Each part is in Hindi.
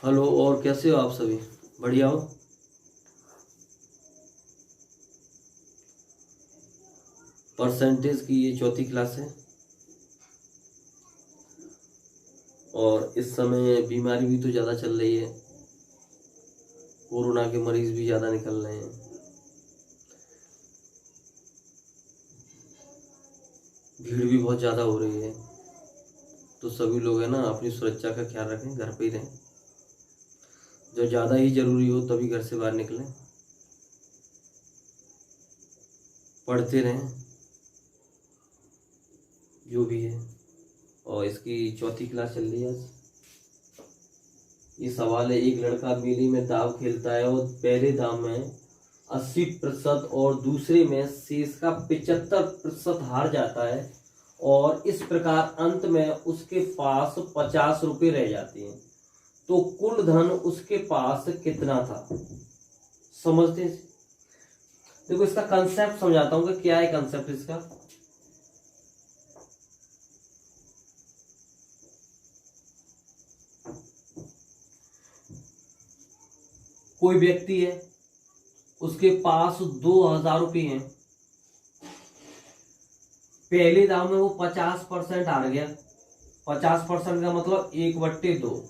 हेलो। और कैसे हो आप सभी? बढ़िया हो? परसेंटेज की ये चौथी क्लास है और इस समय बीमारी भी तो ज़्यादा चल रही है। कोरोना के मरीज भी ज़्यादा निकल रहे हैं। भीड़ भी बहुत ज़्यादा हो रही है। तो सभी लोग है ना अपनी सुरक्षा का ख्याल रखें, घर पे ही रहें। जो ज़्यादा ही ज़रूरी हो तभी घर से बाहर निकलें। पढ़ते रहें जो भी है। और इसकी चौथी क्लास चल रही है आज। ये सवाल है, एक लड़का मेले में दाव खेलता है और पहले दाव में 80% और दूसरे में शेष का 75% हार जाता है और इस प्रकार अंत में उसके पास 50 रुपये रह जाते हैं। तो कुल धन उसके पास कितना था? समझते हैं? देखो, इसका कंसेप्ट समझाता हूं कि क्या है कंसेप्ट इसका। कोई व्यक्ति है, उसके पास 2000 रुपये हैं। पहले दाव में वो 50% हार गया। 50% का मतलब 1/2।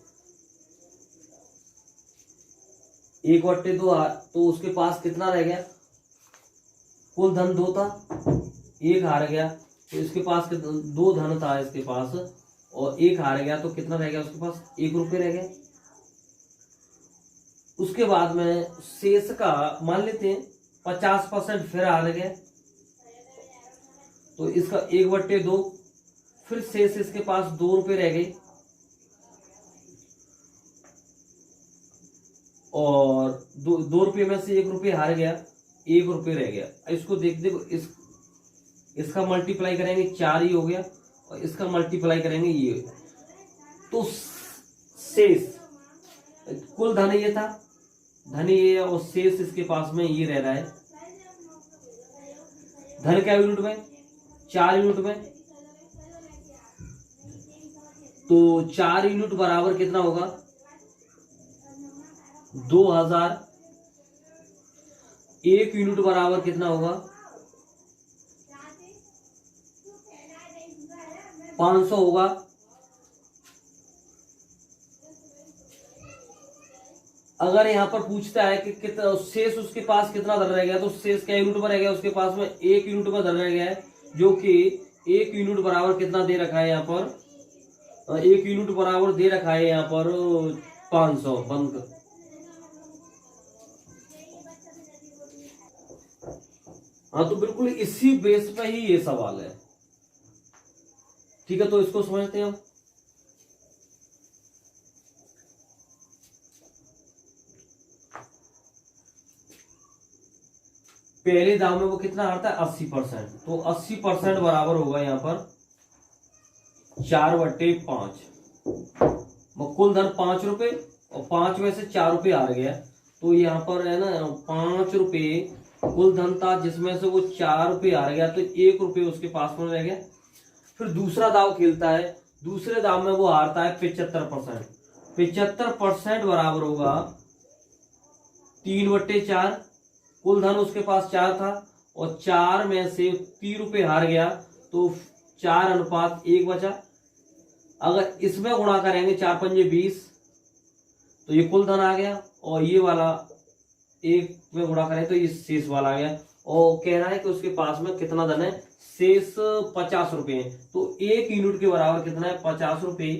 1/2 तो उसके पास कितना रह गया? कुल धन 2 था, 1 हार गया तो इसके पास 2 धन था इसके पास और 1 हार गया तो कितना रह गया उसके पास? 1 रुपये रह गया। उसके बाद में शेष का मान लेते हैं 50% फिर हार गया तो इसका 1/2। फिर शेष इसके पास 2 रुपये रह गई और 2 रुपये में से 1 रुपये हार गया, 1 रुपये रह गया। इसको देखो, इसका मल्टीप्लाई करेंगे 4 ही हो गया और इसका मल्टीप्लाई करेंगे ये। तो शेष, कुल धन ये था, धन ये है और शेष इसके पास में ये रह रहा है। धन क्या यूनिट में? 4 यूनिट में। तो 4 यूनिट बराबर कितना होगा? 2000। 1 यूनिट बराबर कितना होगा? 500 होगा। अगर यहाँ पर पूछता है कि कितना शेष उसके पास कितना धन रह गया तो शेष क्या यूनिट में रह गया? उसके पास में 1 यूनिट में धन रह गया है, जो कि 1 यूनिट बराबर कितना दे रखा है यहाँ पर? 1 यूनिट बराबर दे रखा है यहाँ पर 500। बंद। हाँ, तो बिल्कुल इसी बेस पे ही ये सवाल है। ठीक है, तो इसको समझते हैं हम। पहले दाव में वो कितना हारता है? 80%। तो 80% बराबर होगा यहाँ पर 4/5। कुल धन 5 रुपए और 5 में से 4 रुपये हार गया तो यहाँ पर है ना 5 रुपये कुल धन था, जिसमें से वो 4 रुपये हार गया तो 1 रुपये उसके पास में रह गया। फिर दूसरा दाव खेलता है, दूसरे दाव में वो हारता है 75%। 75% बराबर होगा 3/4। कुल धन उसके पास 4 था और 4 में से 3 रुपये हार गया तो 4:1 बचा। अगर इसमें गुणा करेंगे 4×5 20 तो ये कुल धन आ गया और ये वाला 1 में गुणा करें तो ये शेष वाला आ गया। और कह रहा है कि उसके पास में कितना धन है? शेष 50 रुपये है। तो 1 यूनिट के बराबर कितना है? 50 रुपये।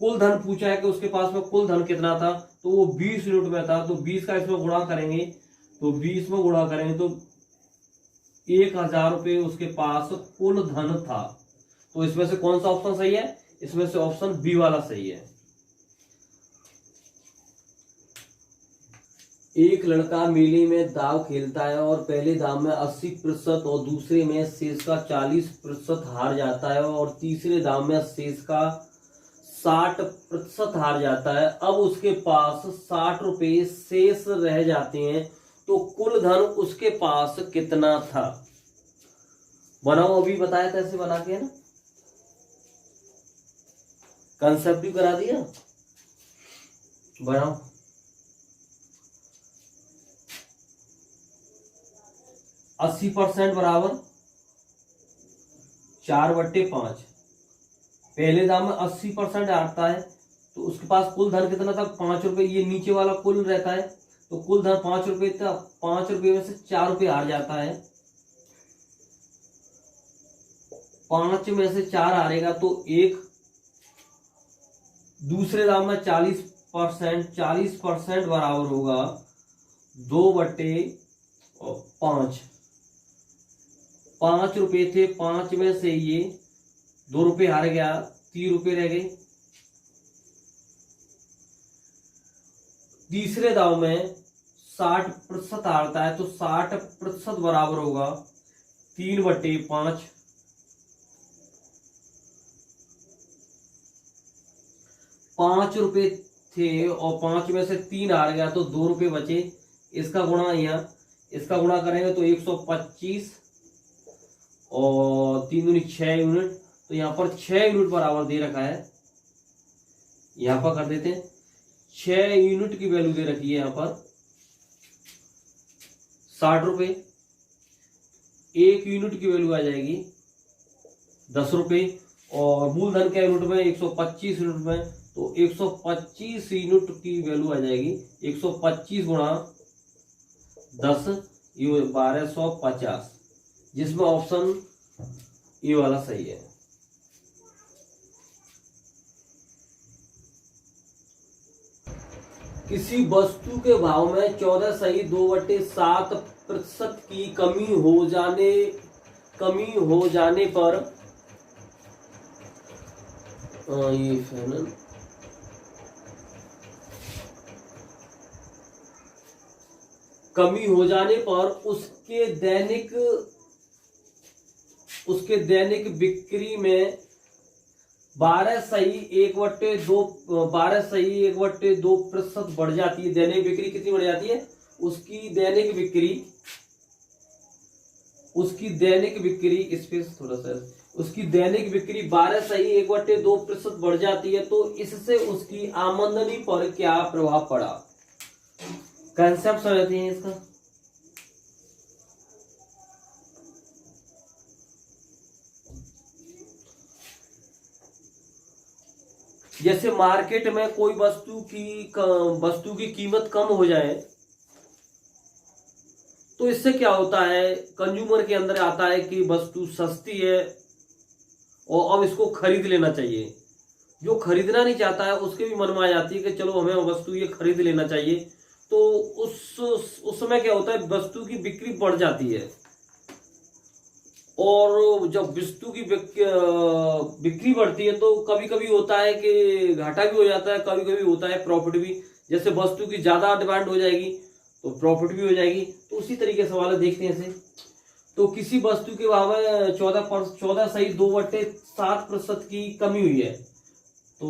कुल धन पूछा है कि उसके पास में कुल धन कितना था, तो वो 20 यूनिट में था। तो 20 का इसमें गुणा करेंगे तो 20 में गुणा करेंगे तो 1000 रुपये उसके पास कुल धन था। तो इसमें से कौन सा ऑप्शन सही है? इसमें से ऑप्शन बी वाला सही है। एक लड़का मेले में दाव खेलता है और पहले दाव में 80% और दूसरे में शेष का 40% हार जाता है और तीसरे दाव में शेष का 60% हार जाता है। अब उसके पास 60 रुपये शेष रह जाते हैं तो कुल धन उसके पास कितना था? बनाओ, अभी बताया था ऐसे बना के, है ना? कंसेप्ट भी करा दिया। बनाओ। 80% बराबर 4/5। पहले दाम में 80% आता है तो उसके पास कुल धन कितना था, 5 रुपए। ये नीचे वाला कुल रहता है तो कुल धन 5 रुपए था। 5 रुपए में से 4 रुपए हार जाता है। 5 में से 4 हारेगा तो 1। दूसरे दाम में 40%, 40% बराबर होगा 2/5। 5 रुपए थे, 5 में से ये 2 रुपए हार गया, 3 रुपए रह गए। तीसरे दाव में 60% हारता है तो 60% बराबर होगा 3/5। 5 रुपए थे और 5 में से 3 हार गया तो 2 रुपए बचे। इसका गुणा यहाँ, इसका गुणा करेंगे तो 125 और 3 दूनी 6 यूनिट। तो यहाँ पर 6 यूनिट बराबर दे रखा है। यहाँ पर कर देते हैं, 6 यूनिट की वैल्यू दे रखी है यहाँ पर 60 रुपए। 1 यूनिट की वैल्यू आ जाएगी 10 रुपए और मूलधन के यूनिट में 125 यूनिट में, तो 125 यूनिट की वैल्यू आ जाएगी 125 गुणा 10, ये 1250, जिसमें ऑप्शन ये वाला सही है। किसी वस्तु के भाव में 14.2/7% की कमी हो जाने पर ये फाइनल कमी हो जाने पर उसके दैनिक बिक्री में 12.1/2% बढ़ जाती है। दैनिक बिक्री कितनी बढ़ जाती है? उसकी दैनिक बिक्री स्पेस थोड़ा सा, उसकी दैनिक बिक्री 12.1/2% बढ़ जाती है। तो इससे उसकी आमदनी पर क्या प्रभाव पड़ा? कंसेप्ट समझते हैं इसका। जैसे मार्केट में कोई वस्तु की कीमत कम हो जाए तो इससे क्या होता है, कंज्यूमर के अंदर आता है कि वस्तु सस्ती है और अब इसको खरीद लेना चाहिए। जो खरीदना नहीं चाहता है उसके भी मन में आ जाती है कि चलो हमें वस्तु ये खरीद लेना चाहिए। तो उस समय क्या होता है, वस्तु की बिक्री बढ़ जाती है। और जब वस्तु की बिक्री बढ़ती है तो कभी कभी होता है कि घाटा भी हो जाता है, कभी कभी होता है प्रॉफिट भी। जैसे वस्तु की ज्यादा डिमांड हो जाएगी तो प्रॉफिट भी हो जाएगी। तो उसी तरीके से सवाल देखते हैं इसे। तो किसी वस्तु के भाव में 14.2/7% की कमी हुई है। तो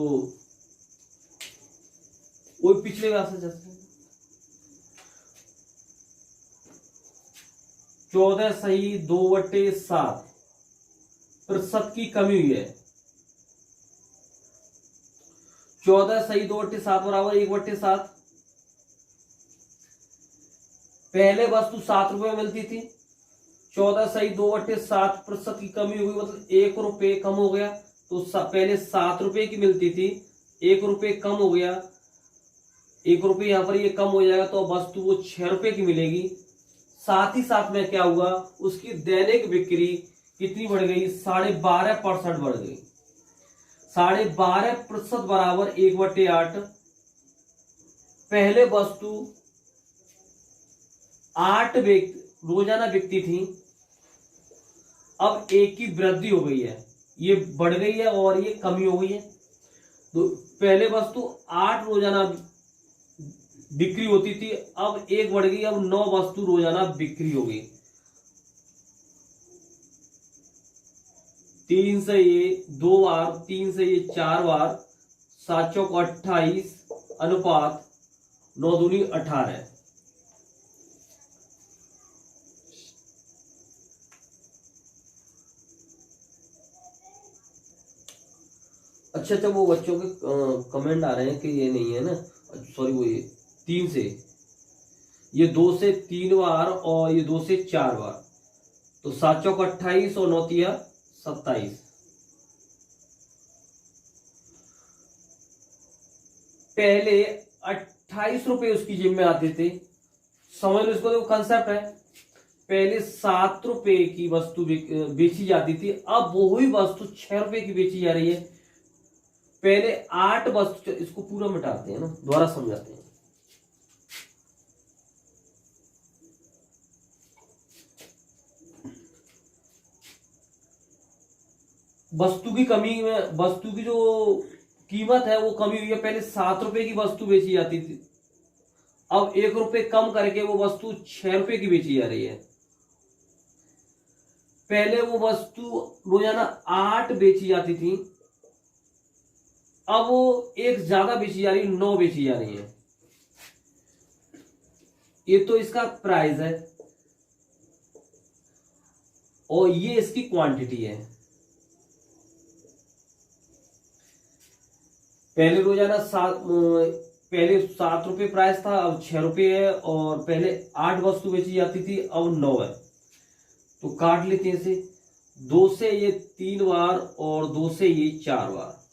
वो पिछले क्लास से 14.2/7% की कमी हुई है। 14.2/7 बराबर 1/7। पहले वस्तु 7 रुपए में मिलती थी, 14.2/7% की कमी हुई मतलब 1 रुपए कम हो गया। तो पहले 7 रुपए की मिलती थी, 1 रुपए कम हो गया, 1 रुपए यहां पर ये कम हो जाएगा तो वस्तु वो 6 रुपए की मिलेगी। साथ ही साथ में क्या हुआ, उसकी दैनिक बिक्री कितनी बढ़ गई, 12.5% बढ़ गई। 12.5% बराबर 1/8। पहले वस्तु 8 रोजाना बिकती थी, अब 1 की वृद्धि हो गई है, ये बढ़ गई है और ये कमी हो गई है। तो पहले वस्तु 8 रोजाना बिक्री होती थी, अब 1 बढ़ गई, अब 9 वस्तु रोजाना बिक्री हो गई। 3 से ये 2 बार, 3 से ये 4 बार, 7 चौक 28 अनुपात 9 दूनी 18। अच्छा, वो बच्चों के कमेंट आ रहे हैं कि ये नहीं है ना। सॉरी वो ये 3 से, ये 2 से 3 बार और ये 2 से 4 बार, तो 7 चौक 28 और 9 तिया 27। पहले 28 रुपए उसकी जेब में आते थे, समझ लो इसको, देखो कंसेप्ट है। पहले 7 रुपए की वस्तु बेची जाती थी, अब वही वस्तु 6 रुपए की बेची जा रही है। पहले 8 वस्तु, इसको पूरा मिटाते हैं ना, दोबारा समझाते हैं। वस्तु की कमी में, वस्तु की जो कीमत है वो कमी हुई है। पहले 7 रुपए की वस्तु बेची जाती थी, अब 1 रुपए कम करके वो वस्तु 6 रुपए की बेची जा रही है। पहले वो वस्तु रोजाना 8 बेची जाती थी, अब वो 1 ज्यादा बेची जा रही है, 9 बेची जा रही है। ये तो इसका प्राइस है और ये इसकी क्वांटिटी है। पहले रोजाना पहले 7 रुपए प्राइस था, अब 6 रुपए है, और पहले 8 वस्तु बेची जाती थी, अब 9 है। तो काट लेते हैं इसे, 2 से ये 3 बार और 2 से ये 4 बार,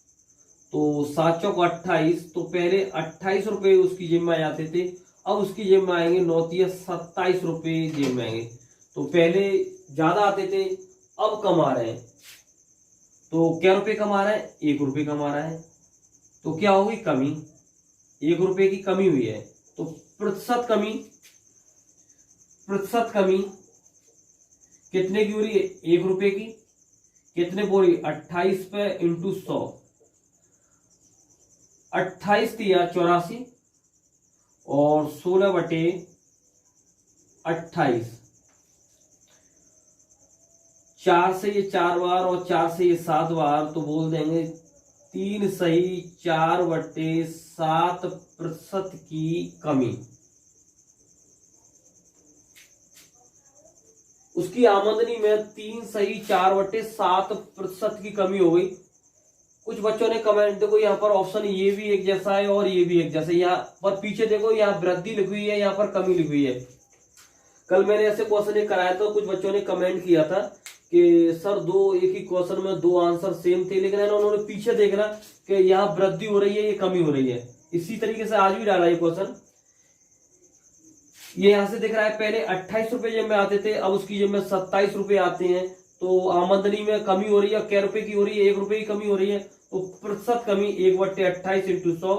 तो 7 चौक 28। तो पहले 28 रुपए उसकी जेब में आ जाते थे, अब उसकी जेब में आएंगे 9 तिया 27 रुपए जेब में आएंगे। तो पहले ज्यादा आते थे, अब कम आ रहे हैं। तो क्या रुपए कम आ रहा है? 1 रुपए कम आ रहा है। तो क्या होगी? कमी, 1 रुपए की कमी हुई है। तो प्रतिशत कमी, प्रतिशत कमी कितने की हो रही है? 1 रुपए की। कितने बोरी? 28 पे इंटू 100, 28 तिया 84 और 16 बटे 28। 4 से ये 4 बार और 4 से ये 7 बार, तो बोल देंगे 3 सही 4 बटे 7 प्रतिशत की कमी। उसकी आमदनी में 3 सही 4 बटे 7 प्रतिशत की कमी हो गई। कुछ बच्चों ने कमेंट, देखो यहाँ पर ऑप्शन ये भी एक जैसा है और ये भी एक जैसा है। यहाँ पर पीछे देखो, यहाँ वृद्धि लिखी हुई है, यहाँ पर कमी लिखी हुई है। कल मैंने ऐसे क्वेश्चन एक कराया था, कुछ बच्चों ने कमेंट किया था कि सर एक ही क्वेश्चन में 2 आंसर सेम थे, लेकिन उन्होंने पीछे देखना कि यहाँ वृद्धि हो रही है, ये कमी हो रही है। इसी तरीके से आज भी डाला ये क्वेश्चन। ये यहां से दिख रहा है, पहले 28 रुपए जेब में आते थे, अब उसकी जेब में 27 रुपए आते हैं। तो आमदनी में कमी हो रही है, कै रुपए की हो रही है? 1 रुपए की कमी हो रही है। तो प्रतिशत कमी 1 बटे 28 इंटू 100,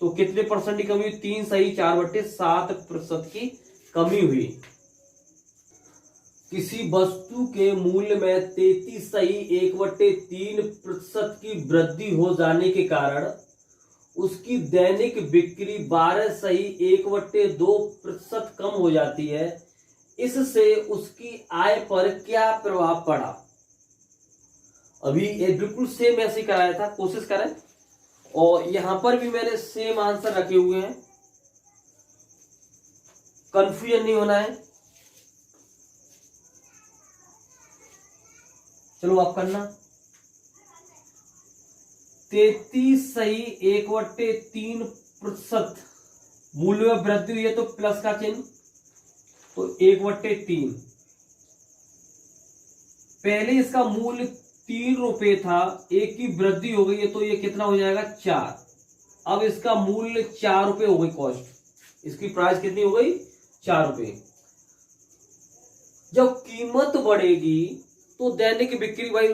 तो कितने परसेंट की कमी हुई? 3 सही 4 बटे 7 प्रतिशत की कमी हुई। किसी वस्तु के मूल्य में 33 सही 1 बटे 3 प्रतिशत की वृद्धि हो जाने के कारण उसकी दैनिक बिक्री 12 सही 1 बटे 2 प्रतिशत कम हो जाती है। इससे उसकी आय पर क्या प्रभाव पड़ा? अभी ये बिल्कुल सेम ऐसे ही कराया था, कोशिश करें। और यहां पर भी मैंने सेम आंसर रखे हुए हैं, कंफ्यूजन नहीं होना है। चलो आप करना। 33 सही 1 बटे 3 प्रतिशत मूल्य में वृद्धि हुई है, तो प्लस का चिन्ह, तो 1 बटे 3। पहले इसका मूल्य 3 रुपए था, 1 की वृद्धि हो गई है, तो ये कितना हो जाएगा? 4। अब इसका मूल्य 4 रुपए हो गई, कॉस्ट इसकी प्राइस कितनी हो गई? 4 रुपए। जब कीमत बढ़ेगी तो दैनिक बिक्री, भाई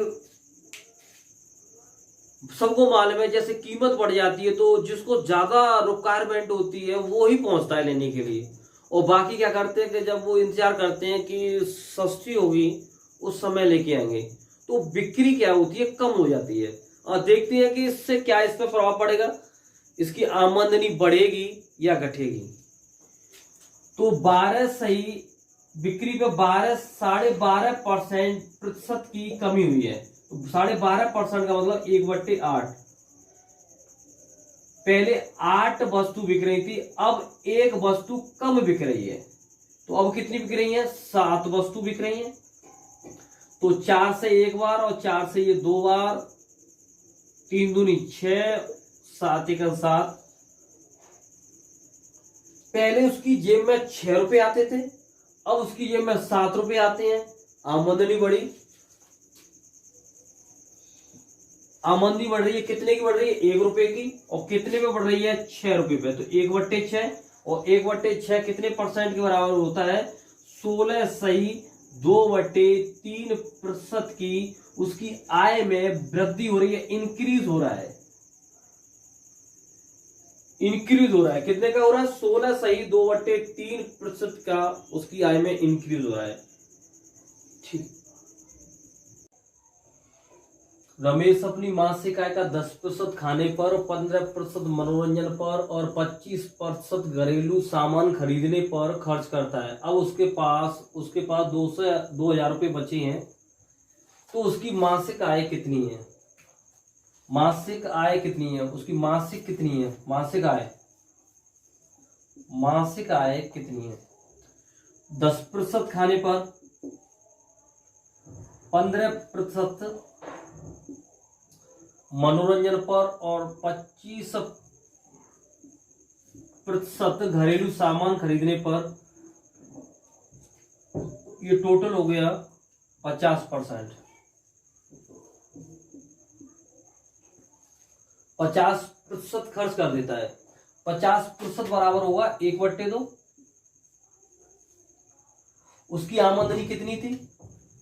सबको मालूम है, जैसे कीमत बढ़ जाती है तो जिसको ज्यादा रिक्वायरमेंट होती है वो ही पहुंचता है लेने के लिए, और बाकी क्या करते हैं कि जब वो इंतजार करते हैं कि सस्ती होगी उस समय लेके आएंगे, तो बिक्री क्या होती है? कम हो जाती है। और देखते हैं कि इससे क्या इस पर प्रभाव पड़ेगा, इसकी आमदनी बढ़ेगी या घटेगी। तो 12 सही बिक्री पे 12.5% प्रतिशत की कमी हुई है। तो 12.5% का मतलब 1 बटे 8। पहले 8 वस्तु बिक रही थी, अब 1 वस्तु कम बिक रही है। तो अब कितनी बिक रही है? 7 वस्तु बिक रही है। तो 4 से 1 बार और 4 से ये 2 बार, 3 दूनी 6, 7 एकम 7, पहले उसकी जेब में 6 रुपए आते थे, अब उसकी जेब में 7 रुपए आते हैं। आमदनी बढ़ी, आमदनी बढ़ रही है, कितने की बढ़ रही है? 1 रुपए की। और कितने पे बढ़ रही है? 6 रुपए पे। तो 1/6, और 1/6 कितने परसेंट के बराबर होता है? 16.2/3% की उसकी आय में वृद्धि हो रही है, इंक्रीज हो रहा है, इंक्रीज हो रहा है। कितने का हो रहा है? 16.2/3% का उसकी आय में इंक्रीज हो रहा है। ठीक। रमेश अपनी मासिक आय का 10% खाने पर, 15% मनोरंजन पर और 25% घरेलू सामान खरीदने पर खर्च करता है। अब उसके पास 2,000 रुपये बचे हैं, तो उसकी मासिक आय कितनी है? मासिक आय कितनी है उसकी? मासिक कितनी है? मासिक आय, मासिक आय कितनी है? 10% खाने पर, 15% मनोरंजन पर और 25% घरेलू सामान खरीदने पर, ये टोटल हो गया 50%। 50% खर्च कर देता है। 50% बराबर होगा 1/2। उसकी आमदनी कितनी थी?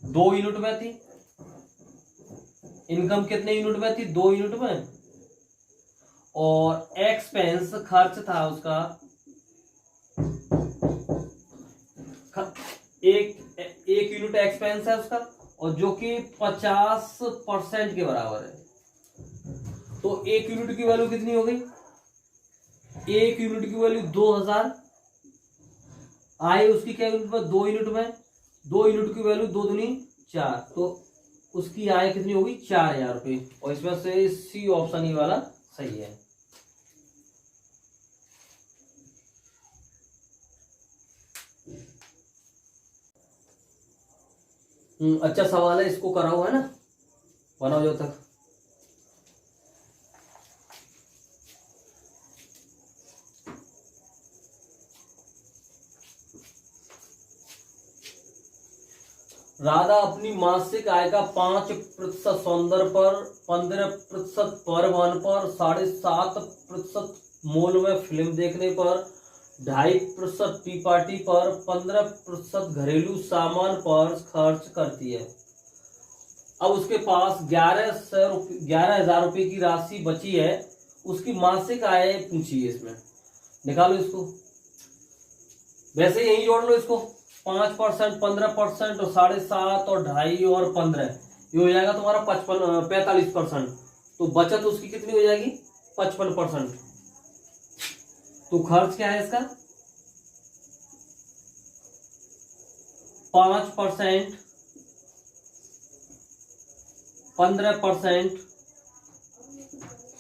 2 यूनिट में थी। इनकम कितने यूनिट में थी? 2 यूनिट में। और एक्सपेंस खर्च था उसका एक यूनिट एक्सपेंस है उसका, और जो कि 50% के बराबर है। तो 1 यूनिट की वैल्यू कितनी हो गई? 1 यूनिट की वैल्यू 2000। आए उसकी क्या यूनिट में? 2 यूनिट में। 2 यूनिट की वैल्यू 2 दूनी 4, तो उसकी आय कितनी होगी? 4,000 रुपये। और इसमें से सी ऑप्शन ही वाला सही है। अच्छा सवाल है, इसको कराओ, है ना? बनाओ जब तक। राधा अपनी मासिक आय का 5% सौंदर्य पर, 15% परिवहन पर, 7.5% मॉल में फिल्म देखने पर, 2.5% टी पार्टी पर, 15% घरेलू सामान पर खर्च करती है। अब उसके पास 11,000 रुपये की राशि बची है। उसकी मासिक आय पूछी है, इसमें निकालो इसको। वैसे यही जोड़ लो इसको, 5%, 15% और 7.5 और 2.5 और 15, ये हो जाएगा तुम्हारा 45%। तो बचत उसकी कितनी हो जाएगी? 55%। तो खर्च क्या है इसका? 5%, 15%,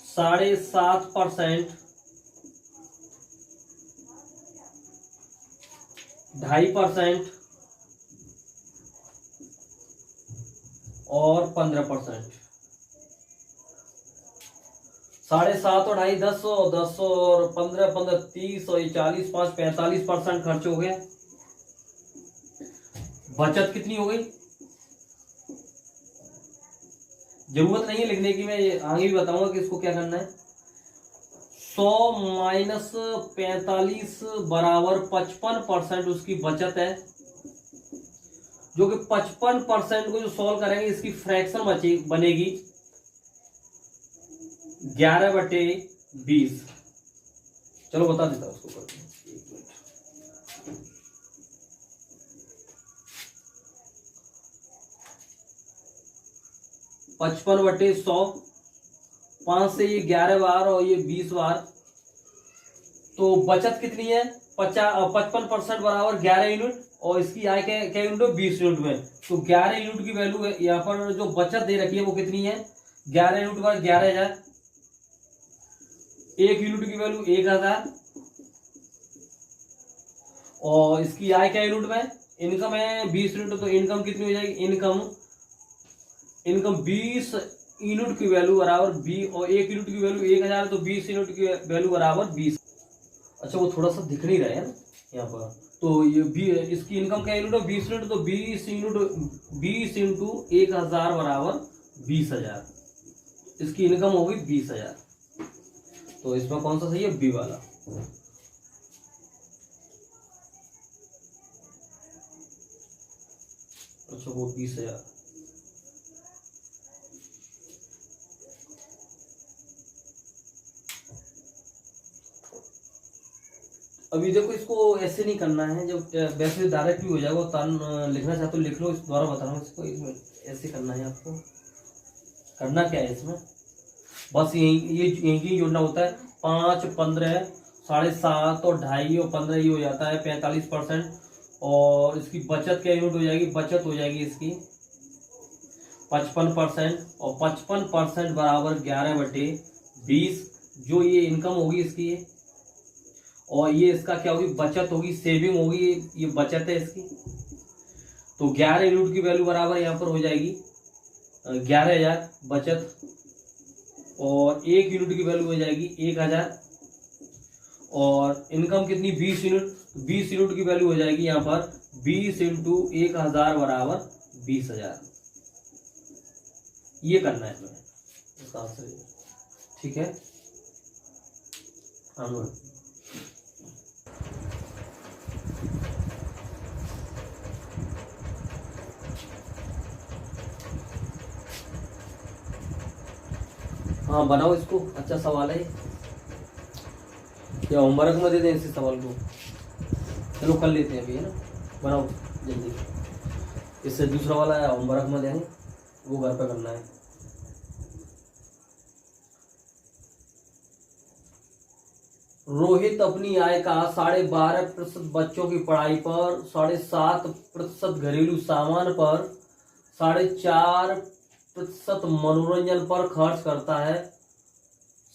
7.5%, 2.5% और 15%। 7.5 और 2.5 10 और 10 और 15 15 30 और 40 5 45% खर्च हो गया। बचत कितनी हो गई? जरूरत नहीं है लिखने की, मैं आगे भी बताऊंगा कि इसको क्या करना है। 100 माइनस 45 बराबर 55% उसकी बचत है, जो कि 55% को जो सॉल्व करेंगे इसकी फ्रैक्शन बनेगी 11/20। चलो बता देता हूं उसको करके, 1 मिनट। 55/100, 5 से ये 11 बार और ये 20 बार, तो बचत कितनी है? 55% बराबर 11 यूनिट, और इसकी आय क्या यूनिट है? 20 यूनिट में। तो 11 यूनिट की वैल्यू है यहाँ पर, जो बचत दे रखी है वो कितनी है? 11 यूनिट पर 11,000। 1 यूनिट की वैल्यू 1,000, और इसकी आय क्या यूनिट में? इनकम है 20 यूनिट, तो इनकम कितनी हो जाएगी? इनकम 20 यूनिट की वैल्यू बराबर 20, और 1 यूनिट की वैल्यू 1,000, तो 20 यूनिट की वैल्यू बराबर 20। अच्छा अच्छा वो थोड़ा सा दिख नहीं रहा है ना यहाँ पर। तो ये भी इसकी इनकम क्या यूनिट है 20 यूनिट, तो 20 इंटू 1000 बराबर 20,000। इसकी इनकम होगी 20,000। तो इसमें कौन सा सही है, बी वाला। अच्छा वो 20,000। अभी देखो इसको ऐसे नहीं करना है, जब वैसे डायरेक्ट भी हो जाएगा, तान लिखना चाहते हो लिख लो, इस द्वारा बता रहा हूँ इसको ऐसे करना है आपको। करना क्या है इसमें, बस यही जोड़ना होता है। 5, 15, 7.5 और 2.5 और 15 ये हो जाता है 45%। और इसकी बचत क्या यूनिट हो जाएगी, बचत हो जाएगी इसकी 55%। और 55% बराबर 11/20, जो ये इनकम होगी इसकी। और ये इसका क्या होगी, बचत होगी, सेविंग होगी, ये बचत है इसकी। तो 11 यूनिट की वैल्यू बराबर यहाँ पर हो जाएगी 11,000 बचत। और 1 यूनिट की वैल्यू हो जाएगी 1,000। और इनकम कितनी, 20 यूनिट। 20 यूनिट की वैल्यू हो जाएगी यहाँ पर 20 इंटू 1,000 बराबर 20,000। ये करना है हमें, इसका आंसर ये। ठीक है, हाँ बनाओ इसको, अच्छा सवाल है या होमवर्क में दे दें इसी सवाल को। चलो कर लेते हैं अभी, है ना, बनाओ जल्दी। इससे दूसरा वाला है होमवर्क में देंगे, वो घर पे करना है। रोहित अपनी आय का 12.5% बच्चों की पढ़ाई पर, 7.5% घरेलू सामान पर, 4.5% मनोरंजन पर खर्च करता है,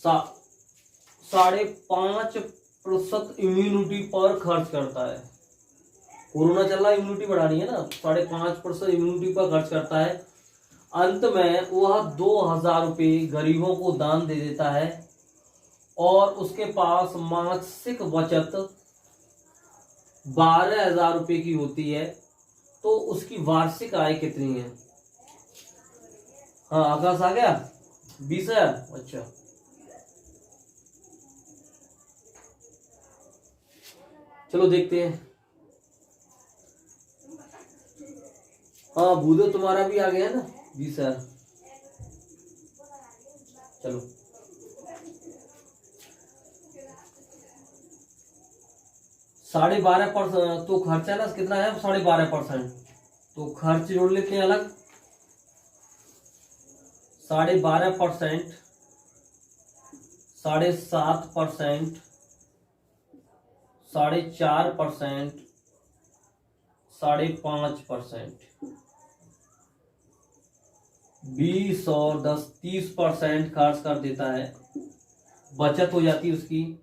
5.5% इम्यूनिटी पर खर्च करता है। कोरोना चल रहा है, इम्यूनिटी बढ़ानी है ना, 5.5% इम्यूनिटी पर खर्च करता है। अंत में वह 2,000 रुपये गरीबों को दान दे देता है और उसके पास मासिक बचत 12,000 रुपये की होती है। तो उसकी वार्षिक आय कितनी है। हाँ आकाश आ गया, 20,000। अच्छा चलो देखते हैं। हाँ भूदेव तुम्हारा भी आ गया ना 20,000। चलो 12.5%, तो खर्चा ना कितना है 12.5%, तो खर्च जोड़ लेते हैं अलग। 12.5%, 7.5%, 4.5%, 5.5%, 20 और 10 30% खर्च कर देता है, बचत हो जाती है उसकी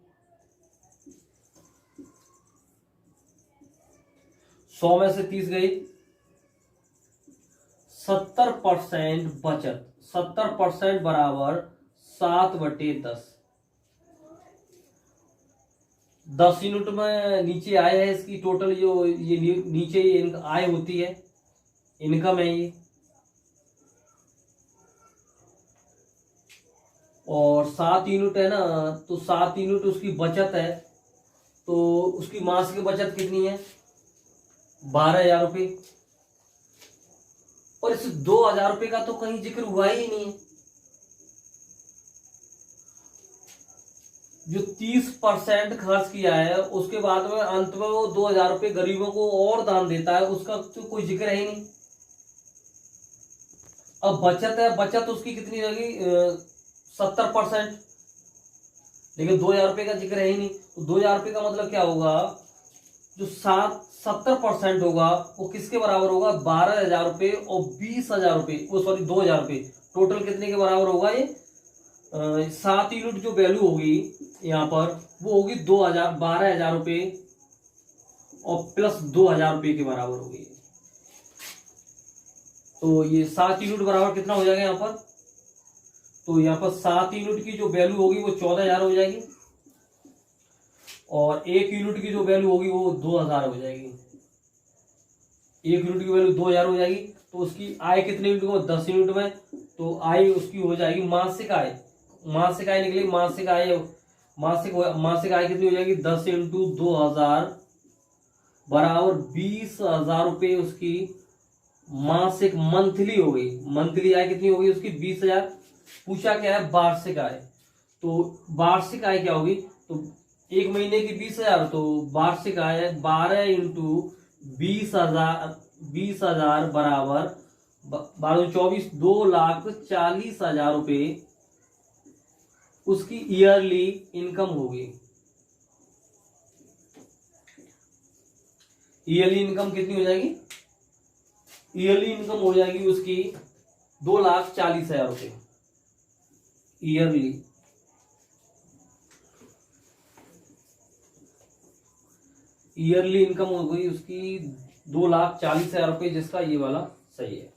100 में से 30 गई, 70% बचत। 70% बराबर 7/10। 10 यूनिट में नीचे आय है इसकी टोटल, जो ये नीचे आय होती है, इनकम है ये। और 7 यूनिट है ना, तो 7 यूनिट उसकी बचत है। तो उसकी मासिक बचत कितनी है, 12,000 रुपये। और इस 2,000 रुपये का तो कहीं जिक्र हुआ ही नहीं है। जो 30% खर्च किया है उसके बाद में अंत में वो 2,000 रुपये गरीबों को और दान देता है, उसका तो कोई जिक्र है ही नहीं। अब बचत है, बचत उसकी कितनी रहेगी 70%, लेकिन 2,000 रुपये का जिक्र है ही नहीं। तो 2,000 रुपये का मतलब क्या होगा, जो 70% होगा वो किसके बराबर होगा, 12,000 रुपये और 20,000 रुपये, वो सॉरी 2,000 रुपये, टोटल कितने के बराबर होगा ये 7 यूनिट जो वैल्यू होगी यहाँ पर वो होगी 12,000 रुपये और प्लस 2,000 रुपये के बराबर होगी। तो ये 7 यूनिट बराबर कितना हो जाएगा यहाँ पर, तो यहाँ पर 7 यूनिट की जो वैल्यू होगी वो 14,000 हो जाएगी। और 1 यूनिट की जो वैल्यू होगी वो 2000 हो जाएगी। 1 यूनिट की वैल्यू 2000 हो जाएगी। तो उसकी आय कितने यूनिट में? 10 यूनिट में। तो आय उसकी हो जाएगी मासिक आय। मासिक आय निकलेगी। मासिक आय कितनी हो जाएगी? 10 इंटू 2000 बराबर 20,000 रुपये उसकी मासिक मंथली हो गई। मंथली आय कितनी होगी उसकी? 20,000। पूछा क्या है? वार्षिक आय। तो वार्षिक आय क्या होगी? तो 1 महीने की 20,000, तो वार्षिक आय 12 इंटू 20,000 बराबर 12 24 2,40,000 रुपये उसकी ईयरली इनकम होगी। ईयरली इनकम कितनी हो जाएगी? ईयरली इनकम हो जाएगी उसकी 2,40,000 रुपये ईयरली। ईयरली इनकम हो गई उसकी 2,40,000 रुपये, जिसका ये वाला सही है।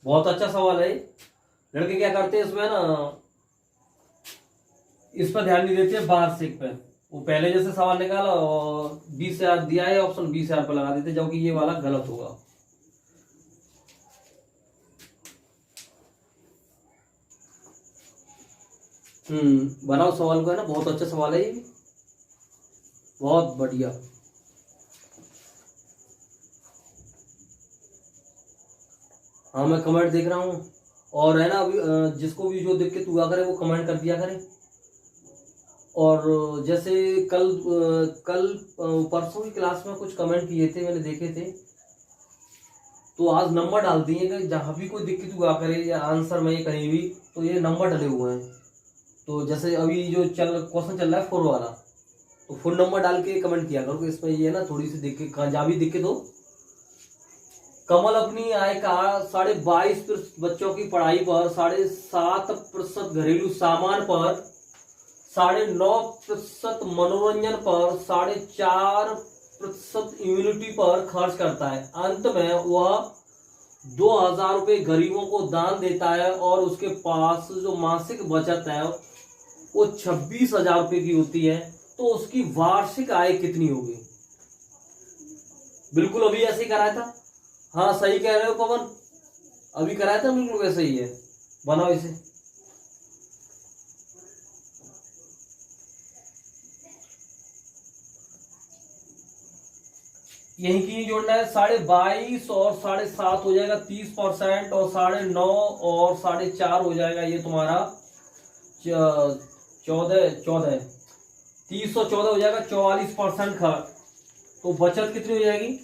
बहुत अच्छा सवाल है। लड़के क्या करते हैं इसमें ना, इस पर ध्यान नहीं देते वार्षिक पे। वो पहले जैसे सवाल निकाला और 20,000 दिया है ऑप्शन, 20,000 पर लगा देते, जबकि ये वाला गलत होगा। बनाओ सवाल को, है ना, बहुत अच्छा सवाल है ये, बहुत बढ़िया। हाँ मैं कमेंट देख रहा हूँ। और है ना, अभी जिसको भी जो दिक्कत हुआ करे वो कमेंट कर दिया करे। और जैसे कल परसों की क्लास में कुछ कमेंट किए थे, मैंने देखे थे, तो आज नंबर डाल दिए कि जहाँ भी कोई दिक्कत हुआ करे या आंसर में कहीं भी, तो ये नंबर डले हुए हैं। तो जैसे अभी जो क्वेश्चन चल रहा है 4 वाला, तो फुल नंबर डाल के कमेंट किया करो कि इसमें ये ना थोड़ी सी दिक्कत, जहाँ भी दिक्कत हो। कमल अपनी आय का 22.5% बच्चों की पढ़ाई पर, 7.5% घरेलू सामान पर, 9.5% मनोरंजन पर, 4.5% इम्यूनिटी पर खर्च करता है। अंत में वह 2,000 रुपये गरीबों को दान देता है और उसके पास जो मासिक बचत है वो 26,000 रुपये की होती है। तो उसकी वार्षिक आय कितनी होगी? बिल्कुल अभी ऐसे ही कराया था। हाँ सही कह रहे हो पवन, अभी कराया था, बिल्कुल वैसे ही है। बनाओ इसे। यही की जोड़ना है। 22.5 और 7.5 हो जाएगा 30%, और 9.5 और 4.5 हो जाएगा ये तुम्हारा 14 30 और 14 हो जाएगा 44% खर्च। तो बचत कितनी हो जाएगी?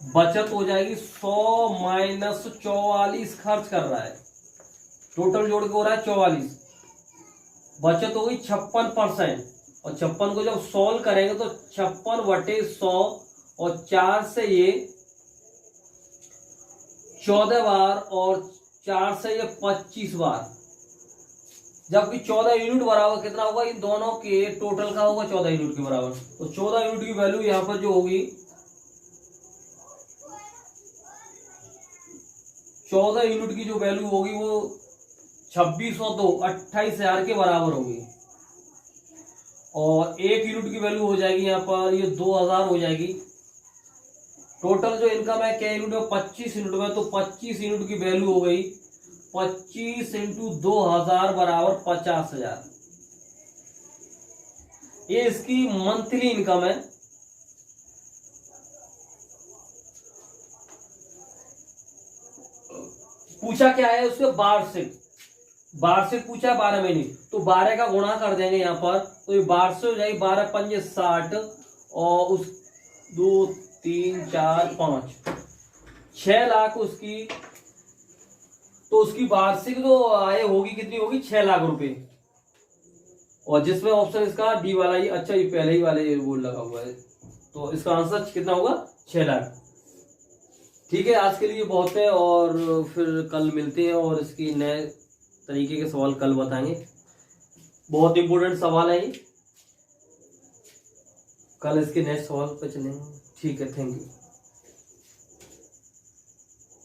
बचत हो जाएगी 100 माइनस 44 खर्च कर रहा है, टोटल जोड़ के हो रहा है 44। बचत हो गई 56%, और 56 को जब सॉल्व करेंगे तो 56/100, और 4 से ये 14 बार, और 4 से ये 25 बार, जबकि 14 यूनिट बराबर कितना होगा? इन दोनों के टोटल का होगा 14 यूनिट के बराबर। तो 14 यूनिट की वैल्यू यहां पर जो होगी, 14 यूनिट की जो वैल्यू होगी वो 26 और 2 28,000 के बराबर होगी। और 1 यूनिट की वैल्यू हो जाएगी यहाँ पर ये 2,000 हो जाएगी। टोटल जो इनकम है क्या यूनिट में? 25 यूनिट में। तो 25 यूनिट की वैल्यू हो गई 25 इंटू 2,000 बराबर 50,000। ये इसकी मंथली इनकम है। पूछा क्या है उसके? वार्षिक पूछा 12 महीने, तो 12 का गुणा कर देंगे यहाँ पर, तो ये वार्षिक हो जाएगी 12 पंजे 60, और उस 2 3 4 5 6 लाख उसकी। तो उसकी वार्षिक जो आय होगी कितनी होगी? 6 लाख रुपए। और जिसमें ऑप्शन इसका डी वाला ही, अच्छा ये पहले ही वाले बोर्ड लगा हुआ है, तो इसका आंसर कितना होगा? 6 लाख। ठीक है, आज के लिए बहुत है, और फिर कल मिलते हैं और इसकी नए तरीके के सवाल कल बताएंगे। बहुत इंपोर्टेंट सवाल है ये, कल इसके नेक्स्ट सवाल पे चलेंगे। ठीक है, थैंक यू।